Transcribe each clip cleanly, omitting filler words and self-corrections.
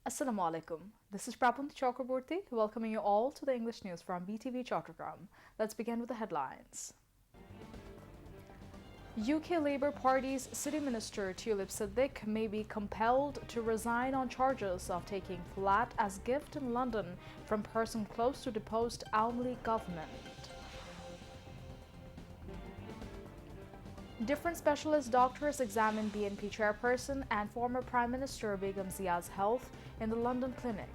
Assalamu alaikum. This is Btv Chattogram welcoming you all to the English news from Btv Chattogram. Let's begin with the headlines. UK Labour Party's City Minister Tulip Siddiq may be compelled to resign on charges of taking flat as gift in London from person close to deposed Awamu League government. Different specialist doctors examined BNP chairperson and former Prime Minister Begum Zia's health in the London clinic.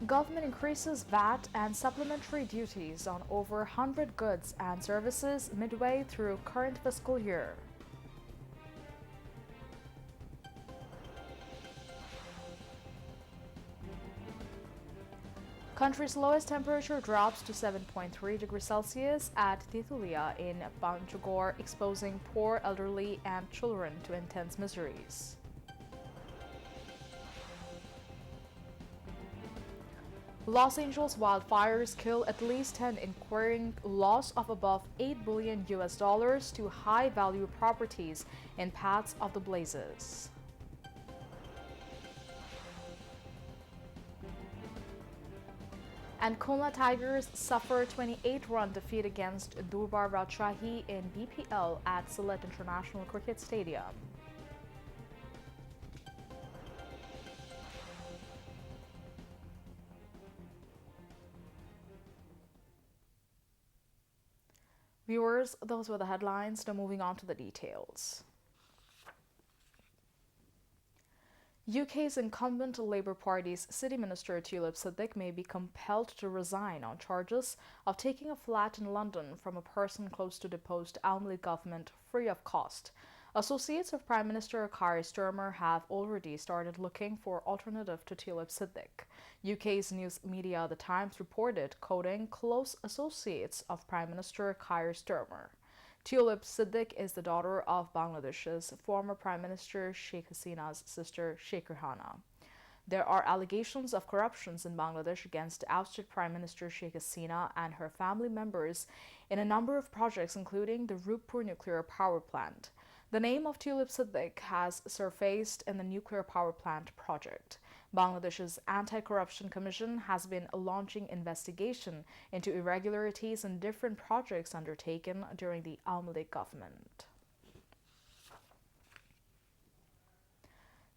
Government increases VAT and supplementary duties on over 100 goods and services midway through current fiscal year. Country's lowest temperature drops to 7.3 degrees Celsius at Titulia in Banjogor, exposing poor elderly and children to intense miseries. Los Angeles wildfires kill at least 10, incurring loss of above $8 billion to high-value properties in paths of the blazes. And Khulna Tigers suffer 28-run defeat against Durbar Rajshahi in BPL at Sylhet International Cricket Stadium. Viewers, those were the headlines. Now moving on to the details. UK's incumbent Labour Party's City Minister Tulip Siddiq may be compelled to resign on charges of taking a flat in London from a person close to deposed Awamu League government free of cost. Associates of Prime Minister Keir Starmer have already started looking for alternative to Tulip Siddiq. UK's news media The Times reported, quoting close associates of Prime Minister Keir Starmer. Tulip Siddiq is the daughter of Bangladesh's former Prime Minister Sheikh Hasina's sister Sheikh Rehana. There are allegations of corruptions in Bangladesh against ousted Prime Minister Sheikh Hasina and her family members in a number of projects, including the Rupur nuclear power plant. The name of Tulip Siddiq has surfaced in the nuclear power plant project. Bangladesh's Anti-Corruption Commission has been launching investigation into irregularities in different projects undertaken during the Awamu League government.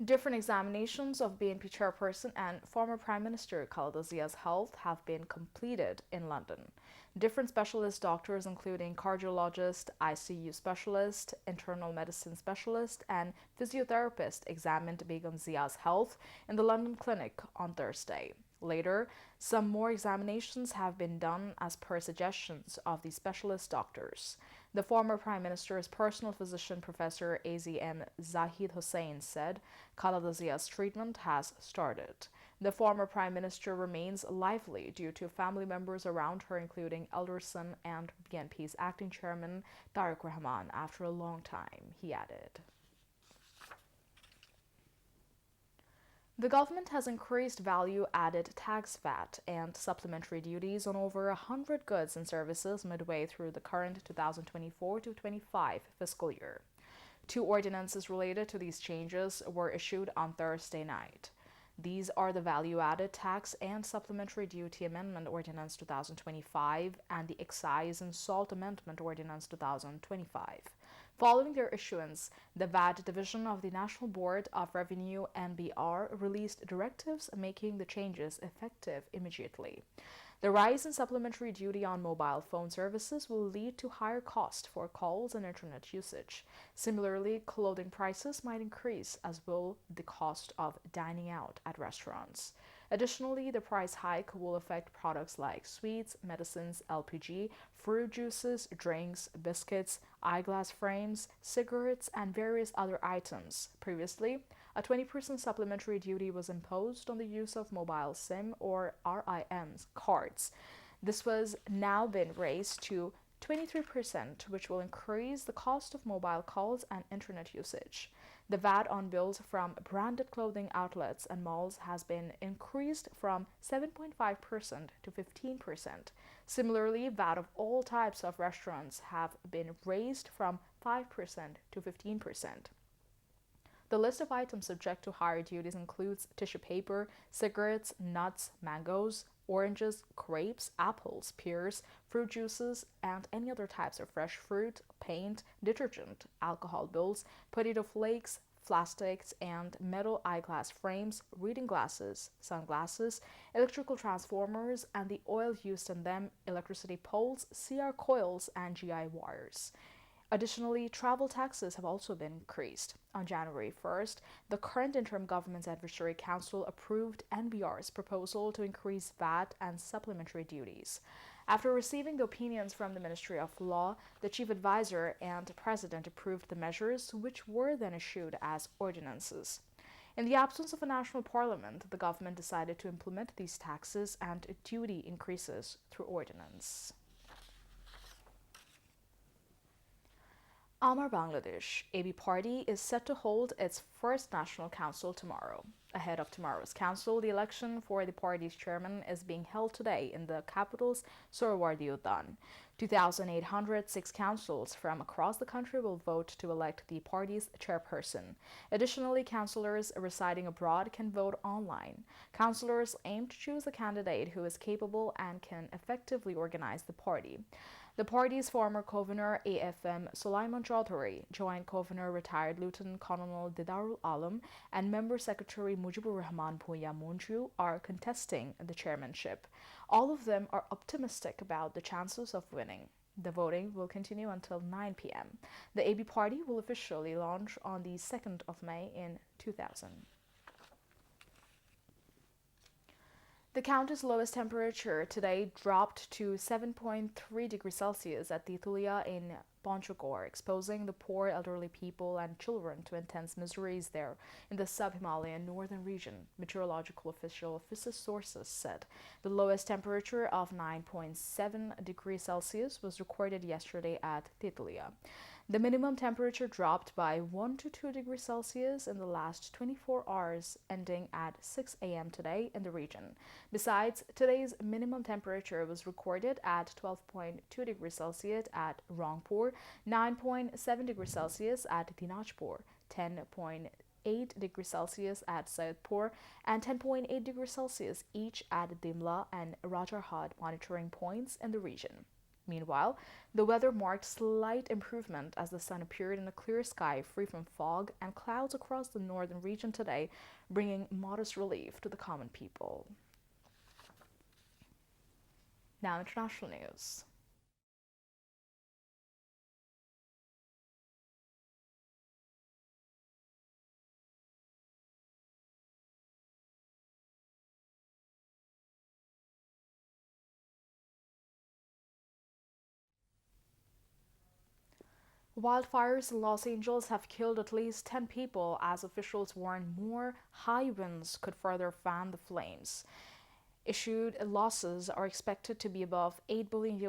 Different examinations of BNP chairperson and former Prime Minister Khaledizia's health have been completed in London. Different specialist doctors, including cardiologist, ICU specialist, internal medicine specialist, and physiotherapist, examined Begum Zia's health in the London clinic on Thursday. Later, some more examinations have been done as per suggestions of the specialist doctors. The former Prime Minister's personal physician, Professor AZM Zahid Hussain, said Khaledizia's treatment has started. The former Prime Minister remains lively due to family members around her, including elder son and BNP's acting chairman, Tariq Rahman, after a long time, he added. The government has increased value-added tax VAT and supplementary duties on over 100 goods and services midway through the current 2024-25 fiscal year. Two ordinances related to these changes were issued on Thursday night. These are the Value-Added Tax and Supplementary Duty Amendment Ordinance 2025 and the Excise and Salt Amendment Ordinance 2025. Following their issuance, the VAT Division of the National Board of Revenue (NBR) released directives making the changes effective immediately. The rise in supplementary duty on mobile phone services will lead to higher cost for calls and internet usage. Similarly, clothing prices might increase, as will the cost of dining out at restaurants. Additionally, the price hike will affect products like sweets, medicines, LPG, fruit juices, drinks, biscuits, eyeglass frames, cigarettes, and various other items. Previously, a 20% supplementary duty was imposed on the use of mobile SIM or RIM cards. This was now been raised to 23%, which will increase the cost of mobile calls and internet usage. The VAT on bills from branded clothing outlets and malls has been increased from 7.5% to 15%. Similarly, VAT of all types of restaurants have been raised from 5% to 15%. The list of items subject to higher duties includes tissue paper, cigarettes, nuts, mangoes, oranges, grapes, apples, pears, fruit juices, and any other types of fresh fruit, paint, detergent, alcohol bills, potato flakes, plastics and metal eyeglass frames, reading glasses, sunglasses, electrical transformers, and the oil used in them, electricity poles, CR coils, and GI wires. Additionally, travel taxes have also been increased. On January 1st, the current interim government's advisory council approved NBR's proposal to increase VAT and supplementary duties. After receiving the opinions from the Ministry of Law, the chief advisor and president approved the measures, which were then issued as ordinances. In the absence of a national parliament, the government decided to implement these taxes and duty increases through ordinance. Amar Bangladesh, AB Party is set to hold its first national council tomorrow. Ahead of tomorrow's council, the election for the party's chairman is being held today in the capital's Sohrawardi Udan. 2,806 councils from across the country will vote to elect the party's chairperson. Additionally, councillors residing abroad can vote online. Councillors aim to choose a candidate who is capable and can effectively organize the party. The party's former governor AFM Sulaiman Chaudhuri, joint governor retired Lieutenant Colonel Didarul Alam, and member secretary Mujibur Rahman Bhuiya Munju are contesting the chairmanship. All of them are optimistic about the chances of winning. The voting will continue until 9 p.m. The AB party will officially launch on the 2nd of May in 2000. The county's lowest temperature today dropped to 7.3 degrees Celsius at Titulia in Panchagore, exposing the poor elderly people and children to intense miseries there in the sub-Himalayan northern region, meteorological office's sources said. The lowest temperature of 9.7 degrees Celsius was recorded yesterday at Titulia. The minimum temperature dropped by 1 to 2 degrees Celsius in the last 24 hours, ending at 6 a.m. today in the region. Besides, today's minimum temperature was recorded at 12.2 degrees Celsius at Rangpur, 9.7 degrees Celsius at Dinajpur, 10.8 degrees Celsius at Saidpur, and 10.8 degrees Celsius each at Dimla and Rajarhat monitoring points in the region. Meanwhile, the weather marked slight improvement as the sun appeared in a clear sky free from fog and clouds across the northern region today, bringing modest relief to the common people. Now, international news. Wildfires in Los Angeles have killed at least 10 people as officials warn more high winds could further fan the flames. Issued losses are expected to be above $8 billion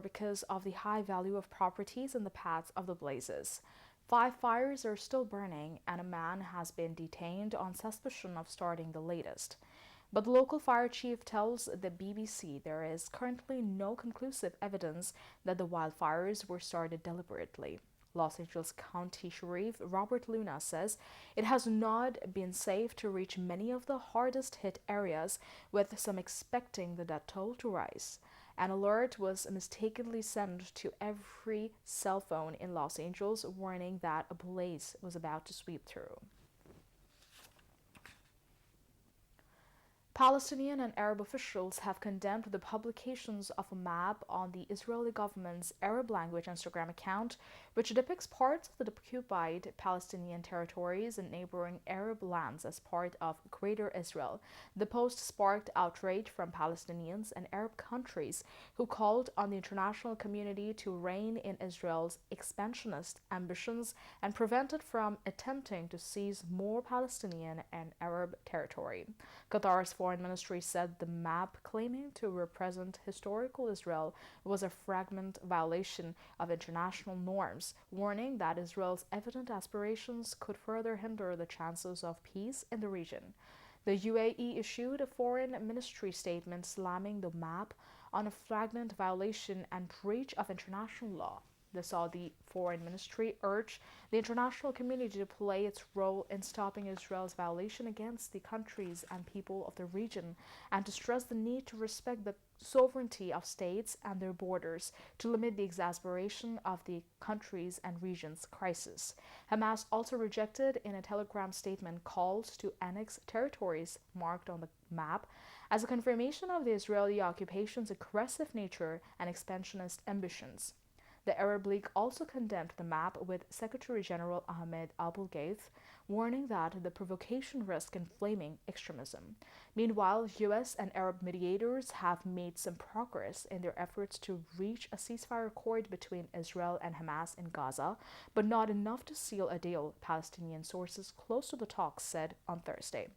because of the high value of properties in the paths of the blazes. 5 fires are still burning, and a man has been detained on suspicion of starting the latest. But the local fire chief tells the BBC there is currently no conclusive evidence that the wildfires were started deliberately. Los Angeles County Sheriff Robert Luna says it has not been safe to reach many of the hardest hit areas, with some expecting the death toll to rise. An alert was mistakenly sent to every cell phone in Los Angeles, warning that a blaze was about to sweep through. Palestinian and Arab officials have condemned the publications of a map on the Israeli government's Arab language Instagram account, which depicts parts of the occupied Palestinian territories and neighboring Arab lands as part of Greater Israel. The post sparked outrage from Palestinians and Arab countries who called on the international community to rein in Israel's expansionist ambitions and prevent it from attempting to seize more Palestinian and Arab territory. Qatar's foreign ministry said the map claiming to represent historical Israel was a flagrant violation of international norms, warning that Israel's evident aspirations could further hinder the chances of peace in the region. The UAE issued a foreign ministry statement slamming the map on a flagrant violation and breach of international law. The Saudi Foreign Ministry urged the international community to play its role in stopping Israel's violation against the countries and people of the region and to stress the need to respect the sovereignty of states and their borders to limit the exacerbation of the countries and regions' crisis. Hamas also rejected in a telegram statement calls to annex territories marked on the map as a confirmation of the Israeli occupation's aggressive nature and expansionist ambitions. The Arab League also condemned the map, with Secretary General Ahmed Abul-Ghaith warning that the provocation risked inflaming extremism. Meanwhile, US and Arab mediators have made some progress in their efforts to reach a ceasefire accord between Israel and Hamas in Gaza, but not enough to seal a deal, Palestinian sources close to the talks said on Thursday.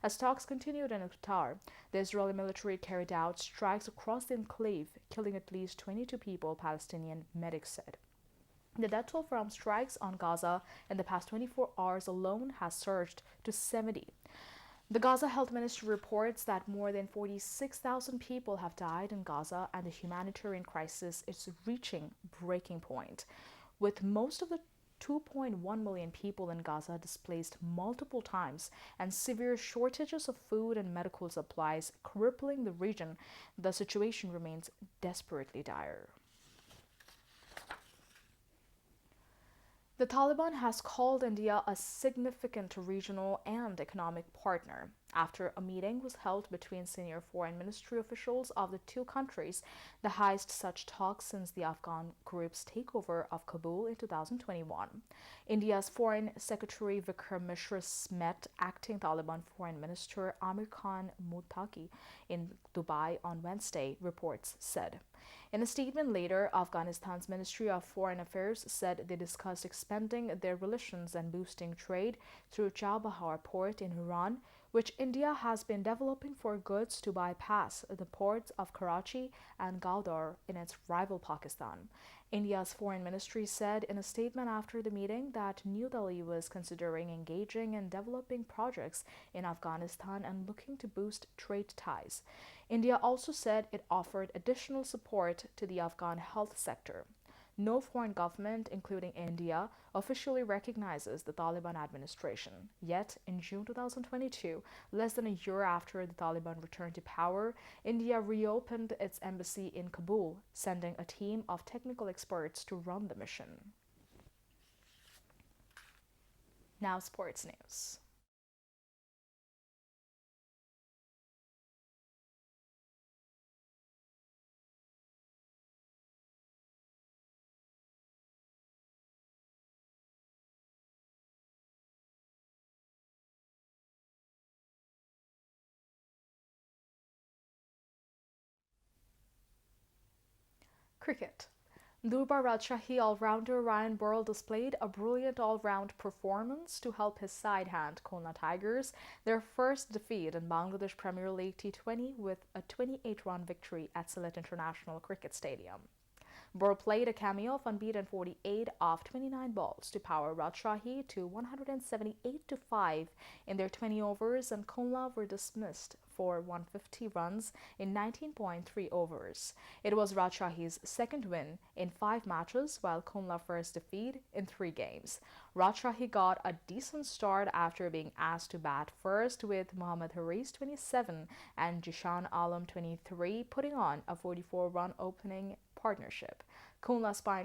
As talks continued in Qatar, the Israeli military carried out strikes across the enclave, killing at least 22 people, Palestinian medics said. The death toll from strikes on Gaza in the past 24 hours alone has surged to 70. The Gaza Health Ministry reports that more than 46,000 people have died in Gaza and the humanitarian crisis is reaching breaking point, with most of the 2.1 million people in Gaza displaced multiple times and severe shortages of food and medical supplies crippling the region. The situation remains desperately dire. The Taliban has called India a significant regional and economic partner after a meeting was held between senior foreign ministry officials of the two countries, the highest such talks since the Afghan group's takeover of Kabul in 2021. India's Foreign Secretary Vikram Mishra met acting Taliban Foreign Minister Amir Khan Muttaqi in Dubai on Wednesday, reports said. In a statement later, Afghanistan's Ministry of Foreign Affairs said they discussed expanding their relations and boosting trade through Chabahar port in Iran, which India has been developing for goods to bypass the ports of Karachi and Gwadar in its rival Pakistan. India's foreign ministry said in a statement after the meeting that New Delhi was considering engaging in developing projects in Afghanistan and looking to boost trade ties. India also said it offered additional support to the Afghan health sector. No foreign government, including India, officially recognizes the Taliban administration. Yet, in June 2022, less than a year after the Taliban returned to power, India reopened its embassy in Kabul, sending a team of technical experts to run the mission. Now, sports news. Cricket. Durbar Rajshahi all-rounder Ryan Burrell displayed a brilliant all-round performance to help his side hand Khulna Tigers their first defeat in Bangladesh Premier League T20 with a 28-run victory at Sylhet International Cricket Stadium. Burrell played a cameo of unbeaten 48 off 29 balls to power Rajshahi to 178-5 in their 20 overs, and Khulna were dismissed for 150 runs in 19.3 overs. It was Rajshahi's second win in 5 matches, while Khulna's first defeat in 3 games. Rajshahi got a decent start after being asked to bat first, with Mohammad Haris 27 and Jishan Alam 23 putting on a 44-run opening partnership. Khulna spinner